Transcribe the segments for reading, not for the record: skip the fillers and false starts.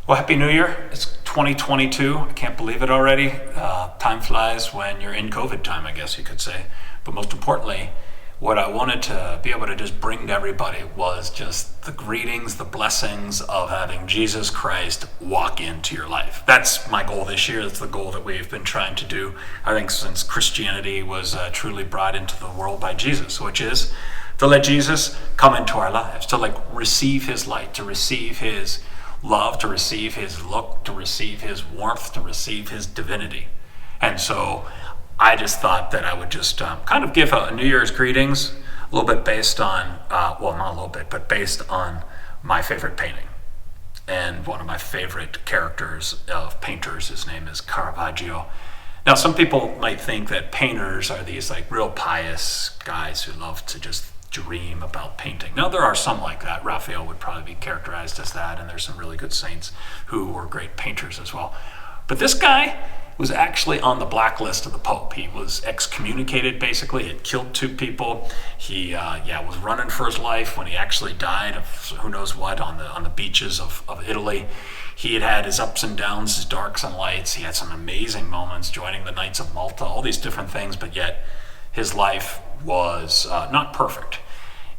Well, Happy New Year. It's 2022. I can't believe it already. Time flies when you're in COVID time, I guess you could say. But most importantly, what I wanted to be able to just bring to everybody was just the greetings, the blessings of having Jesus Christ walk into your life. That's my goal this year. That's the goal that we've been trying to do, I think, since Christianity was truly brought into the world by Jesus, which is to let Jesus come into our lives, to receive his light, to receive his love, to receive his look, to receive his warmth, to receive his divinity. And so I just thought that I would just kind of give a New Year's greetings, a little bit based on, well, not a little bit, but based on my favorite painting. And one of my favorite characters of painters, his name is Caravaggio. Now, some people might think that painters are these real pious guys who love to just dream about painting. Now, there are some like that. Raphael would probably be characterized as that, and there's some really good saints who were great painters as well. But this guy was actually on the blacklist of the Pope. He was excommunicated, basically. He had killed 2 people. He was running for his life when he actually died of who knows what on the beaches of Italy. He had his ups and downs, his darks and lights. He had some amazing moments joining the Knights of Malta, all these different things, but yet his life was not perfect.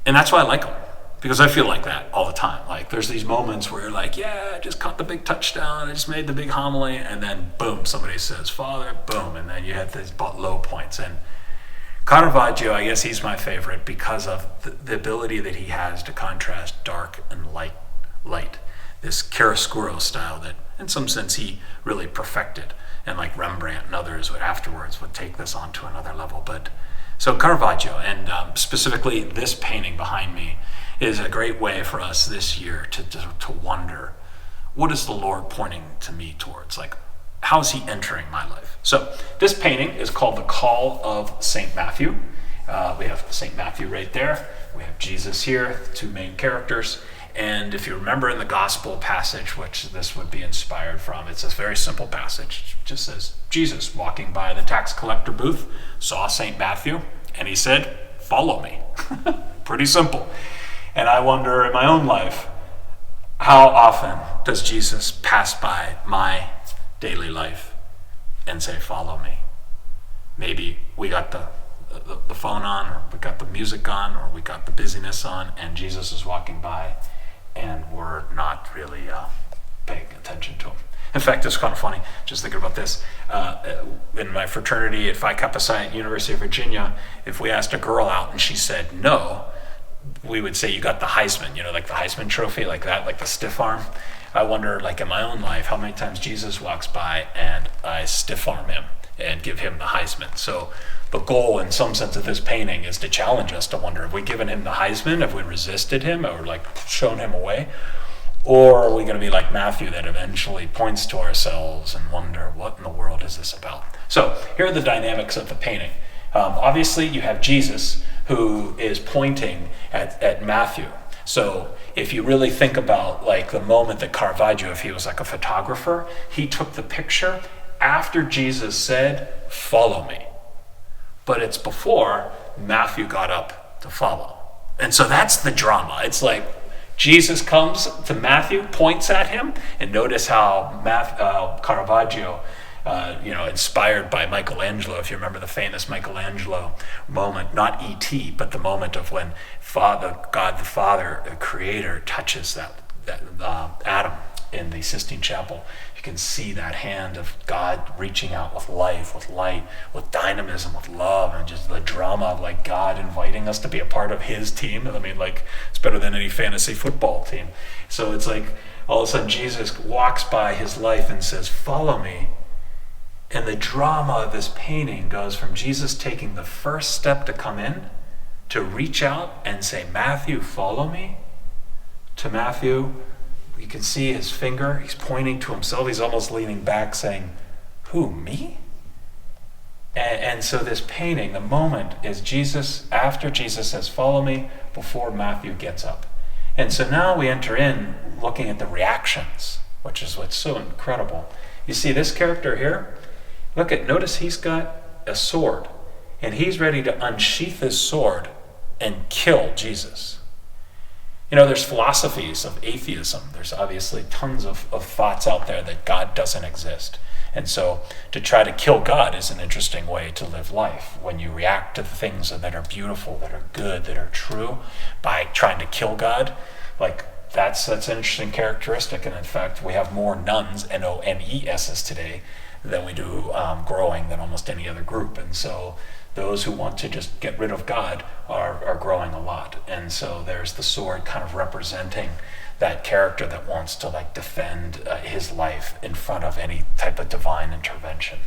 And that's why I like him, because I feel like that all the time. There's these moments where you're I just caught the big touchdown, I just made the big homily, and then boom, somebody says, Father, boom, and then you have these low points. And Caravaggio, I guess he's my favorite because of the ability that he has to contrast dark and light. This chiaroscuro style that, in some sense, he really perfected. And like Rembrandt and others afterwards would take this on to another level. So Caravaggio, and specifically this painting behind me, is a great way for us this year to wonder, what is the Lord pointing to me towards? How is he entering my life? So this painting is called The Call of St. Matthew. We have St. Matthew right there. We have Jesus here, the 2 main characters. And if you remember in the gospel passage, which this would be inspired from, it's a very simple passage. It just says, Jesus walking by the tax collector booth saw St. Matthew, and he said, follow me. Pretty simple. And I wonder in my own life, how often does Jesus pass by my daily life and say, follow me? Maybe we got the phone on, or we got the music on, or we got the busyness on, and Jesus is walking by, and we're not really paying attention to him. In fact, it's kind of funny, just thinking about this. In my fraternity at Phi Kappa Psi at University of Virginia, if we asked a girl out and she said no, we would say, you got the Heisman, the Heisman trophy, like that, like the stiff arm. I wonder, in my own life, how many times Jesus walks by and I stiff arm him and give him the Heisman. So the goal, in some sense, of this painting is to challenge us to wonder, have we given him the Heisman? Have we resisted him or shown him away? Or are we going to be like Matthew, that eventually points to ourselves and wonder, what in the world is this about? So here are the dynamics of the painting. Obviously, you have Jesus, who is pointing at Matthew. So if you really think about the moment that Caravaggio, if he was a photographer, he took the picture after Jesus said, follow me. But it's before Matthew got up to follow. And so that's the drama. It's Jesus comes to Matthew, points at him, and notice how Caravaggio, inspired by Michelangelo, if you remember the famous Michelangelo moment, not E.T., but the moment of when God the Father, the Creator, touches that Adam in the Sistine Chapel. You can see that hand of God reaching out with life, with light, with dynamism, with love, and just the drama of God inviting us to be a part of his team. I mean, it's better than any fantasy football team. So it's all of a sudden Jesus walks by his life and says, follow me. And the drama of this painting goes from Jesus taking the first step to come in, to reach out and say, Matthew, follow me, to Matthew, you can see his finger, he's pointing to himself, he's almost leaning back saying, who, me? And so this painting, the moment is Jesus, after Jesus says, follow me, before Matthew gets up. And so now we enter in looking at the reactions, which is what's so incredible. You see this character here? Notice he's got a sword, and he's ready to unsheath his sword and kill Jesus. There's philosophies of atheism. There's obviously tons of thoughts out there that God doesn't exist. And so to try to kill God is an interesting way to live life. When you react to the things that are beautiful, that are good, that are true, by trying to kill God, like that's an interesting characteristic. And in fact, we have more nuns, N-O-N-E-S's today, than we do growing than almost any other group. And so those who want to just get rid of God are growing a lot. And so there's the sword kind of representing that character that wants to defend his life in front of any type of divine intervention.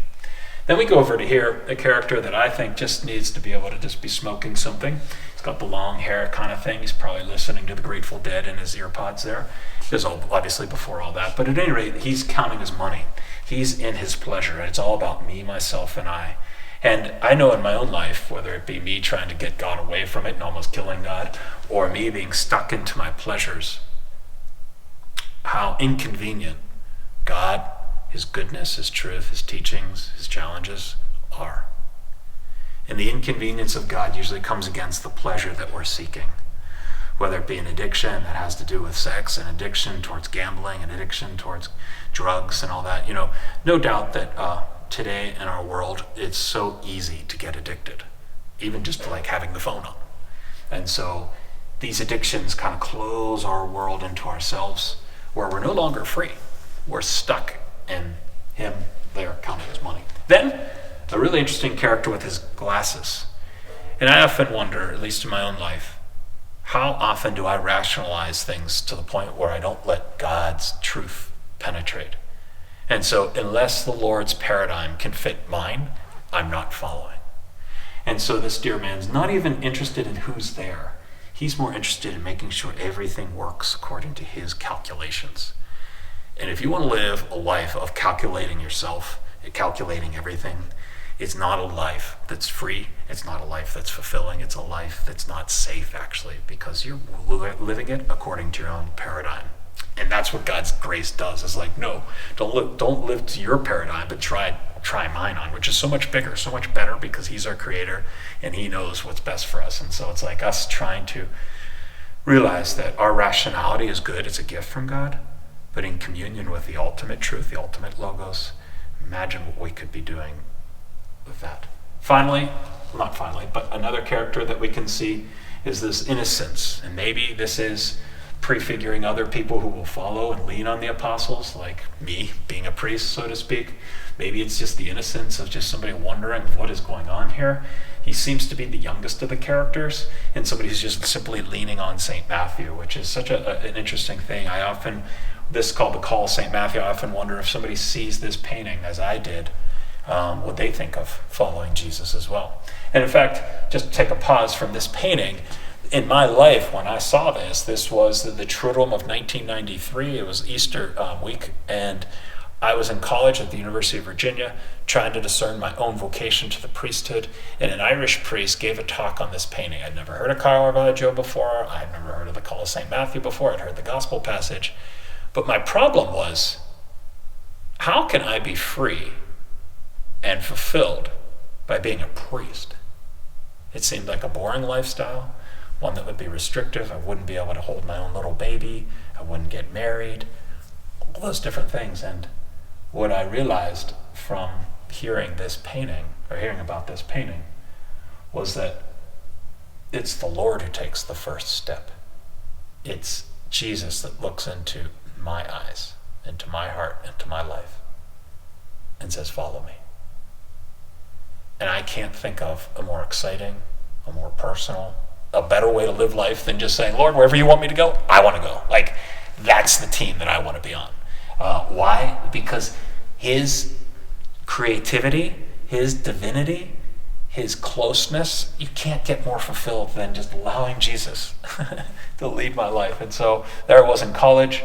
Then we go over to here, a character that I think just needs to be able to just be smoking something. He's got the long hair kind of thing. He's probably listening to the Grateful Dead in his ear pods there. This is obviously before all that. But at any rate, he's counting his money. He's in his pleasure. And it's all about me, myself, and I. And I know in my own life, whether it be me trying to get God away from it and almost killing God, or me being stuck into my pleasures, how inconvenient God, his goodness, his truth, his teachings, his challenges are. And the inconvenience of God usually comes against the pleasure that we're seeking, whether it be an addiction that has to do with sex, an addiction towards gambling, an addiction towards drugs and all that. No doubt that today in our world, it's so easy to get addicted, even just to having the phone on. And so these addictions kind of close our world into ourselves, where we're no longer free. We're stuck in him there counting his money. Then, a really interesting character with his glasses. And I often wonder, at least in my own life, how often do I rationalize things to the point where I don't let God's truth penetrate? And so unless the Lord's paradigm can fit mine, I'm not following. And so this dear man's not even interested in who's there. He's more interested in making sure everything works according to his calculations. And if you want to live a life of calculating yourself, calculating everything, it's not a life that's free. It's not a life that's fulfilling. It's a life that's not safe, actually, because you're living it according to your own paradigm. And that's what God's grace does. Is no, don't live to your paradigm, but try mine on, which is so much bigger, so much better, because he's our creator and he knows what's best for us. And so it's us trying to realize that our rationality is good. It's a gift from God, but in communion with the ultimate truth, the ultimate logos, imagine what we could be doing with that. Not finally, but another character that we can see is this innocence. And maybe this is prefiguring other people who will follow and lean on the apostles, like me being a priest, so to speak. Maybe it's just the innocence of just somebody wondering what is going on here. He seems to be the youngest of the characters, and somebody who's just simply leaning on St. Matthew, which is such an interesting thing. This is called the Call of St. Matthew. I often wonder if somebody sees this painting as I did, what they think of following Jesus as well. And in fact, just take a pause from this painting. In my life, when I saw this was the Triduum of 1993. It was Easter week, and I was in college at the University of Virginia trying to discern my own vocation to the priesthood, and an Irish priest gave a talk on this painting. I'd never heard of Caravaggio before. I'd never heard of the Call of St. Matthew before. I'd heard the gospel passage. But my problem was, how can I be free and fulfilled by being a priest? It seemed like a boring lifestyle, one that would be restrictive. I wouldn't be able to hold my own little baby. I wouldn't get married, all those different things. And what I realized from hearing about this painting was that it's the Lord who takes the first step. It's Jesus that looks into my eyes, into my heart, into my life, and says, follow me. And I can't think of a more exciting, a more personal, a better way to live life than just saying, Lord, wherever you want me to go, I want to go. That's the team that I want to be on. Why? Because his creativity, his divinity, his closeness, you can't get more fulfilled than just allowing Jesus to lead my life. And so there I was in college,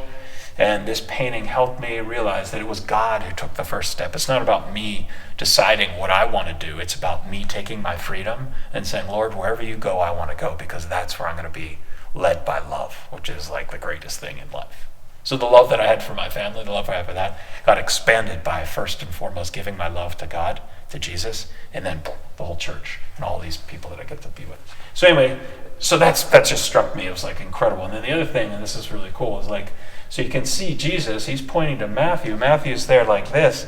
and this painting helped me realize that it was God who took the first step. It's not about me deciding what I want to do. It's about me taking my freedom and saying, Lord, wherever you go, I want to go, because that's where I'm going to be led by love, which is the greatest thing in life. So the love that I had for my family, the love I had for that, got expanded by first and foremost giving my love to God, to Jesus, and then the whole church and all these people that I get to be with. So anyway, So that just struck me. It was like incredible. And then the other thing, and this is really cool, is like, so you can see Jesus, he's pointing to Matthew. Matthew's there like this.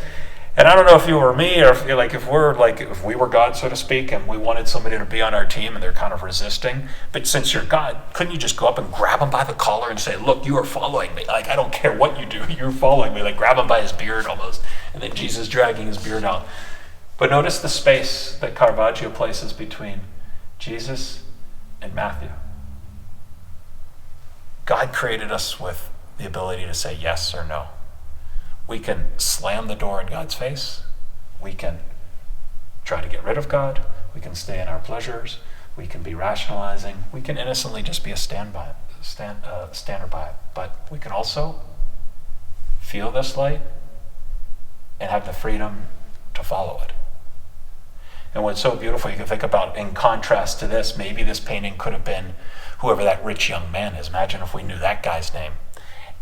And I don't know if you were me, or if we were God, so to speak, and we wanted somebody to be on our team and they're kind of resisting. But since you're God, couldn't you just go up and grab him by the collar and say, look, you are following me. Like, I don't care what you do, you're following me. Like, grab him by his beard almost. And then Jesus dragging his beard out. But notice the space that Caravaggio places between Jesus and Matthew. God created us with the ability to say yes or no. We can slam the door in God's face. We can try to get rid of God. We can stay in our pleasures. We can be rationalizing. We can innocently just be a stander by it. But we can also feel this light and have the freedom to follow it. And what's so beautiful, you can think about, in contrast to this, maybe this painting could have been whoever that rich young man is. Imagine if we knew that guy's name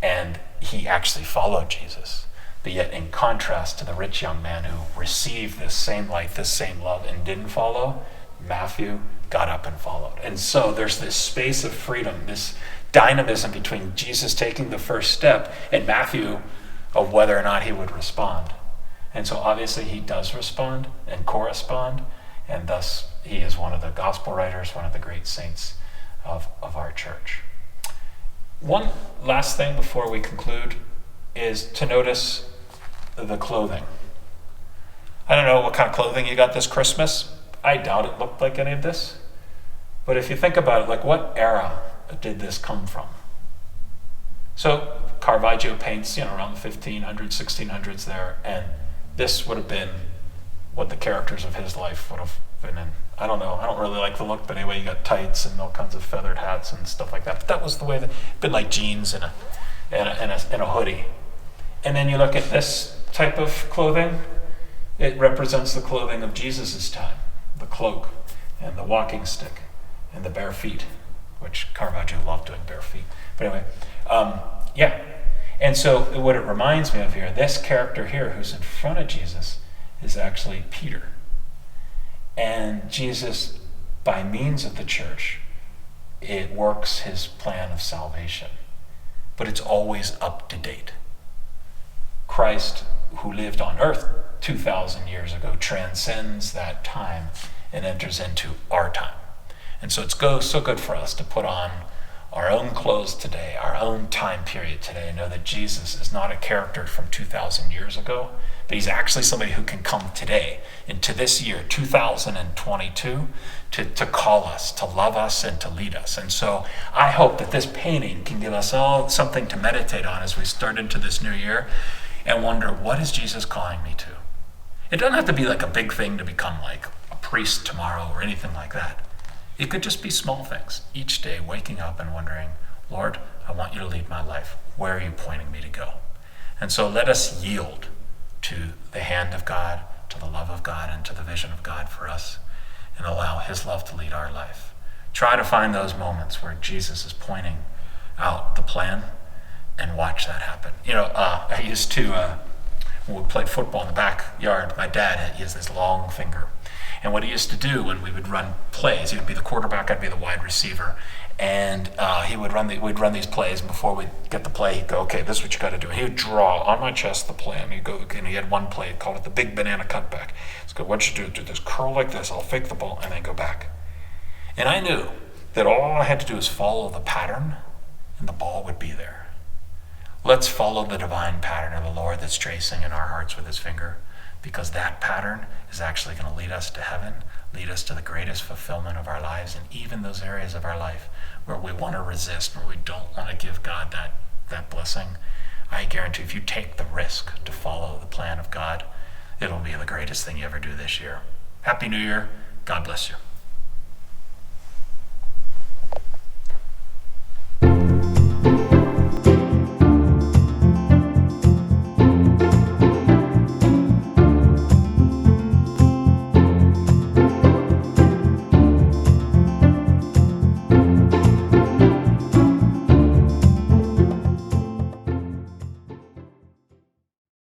and he actually followed Jesus. But yet, in contrast to the rich young man who received this same light, this same love, and didn't follow, Matthew got up and followed. And so there's this space of freedom, this dynamism between Jesus taking the first step and Matthew of whether or not he would respond. And so obviously he does respond and correspond, and thus he is one of the gospel writers, one of the great saints of our church. One last thing before we conclude is to notice the clothing. I don't know what kind of clothing you got this Christmas. I doubt it looked like any of this. But if you think about it, like, what era did this come from? So Caravaggio paints, around the 1500s, 1600s there, and this would have been what the characters of his life would have been in. I don't know. I don't really like the look, but anyway, you got tights and all kinds of feathered hats and stuff like that. But that was the way that it'd been, like jeans and a hoodie. And then you look at this type of clothing. It represents the clothing of Jesus' time, the cloak and the walking stick and the bare feet, which Caravaggio loved doing bare feet. But anyway, yeah. And so what it reminds me of here, this character here who's in front of Jesus is actually Peter. And Jesus, by means of the church, it works his plan of salvation. But it's always up to date. Christ, who lived on earth 2,000 years ago, transcends that time and enters into our time. And so it's so good for us to put on our own clothes today, our own time period today, and know that Jesus is not a character from 2,000 years ago, but he's actually somebody who can come today, into this year, 2022, to call us, to love us, and to lead us. And so I hope that this painting can give us all something to meditate on as we start into this new year and wonder, what is Jesus calling me to? It doesn't have to be like a big thing to become like a priest tomorrow or anything like that. It could just be small things. Each day, waking up and wondering, Lord, I want you to lead my life. Where are you pointing me to go? And so let us yield to the hand of God, to the love of God, and to the vision of God for us, and allow his love to lead our life. Try to find those moments where Jesus is pointing out the plan and watch that happen. I used to, when we played football in the backyard, my dad, he has this long finger. And what he used to do when we would run plays, he would be the quarterback, I'd be the wide receiver, and we'd run these plays, and before we'd get the play, he'd go, okay, this is what you got to do. And he would draw on my chest the plan. He'd go, and he had one play, he'd call it the big banana cutback. He'd go, what you do this, curl like this, I'll fake the ball, and then go back. And I knew that all I had to do is follow the pattern, and the ball would be there. Let's follow the divine pattern of the Lord that's tracing in our hearts with his finger, because that pattern is actually going to lead us to heaven, lead us to the greatest fulfillment of our lives, and even those areas of our life where we want to resist, where we don't want to give God that blessing. I guarantee if you take the risk to follow the plan of God, it'll be the greatest thing you ever do this year. Happy New Year. God bless you.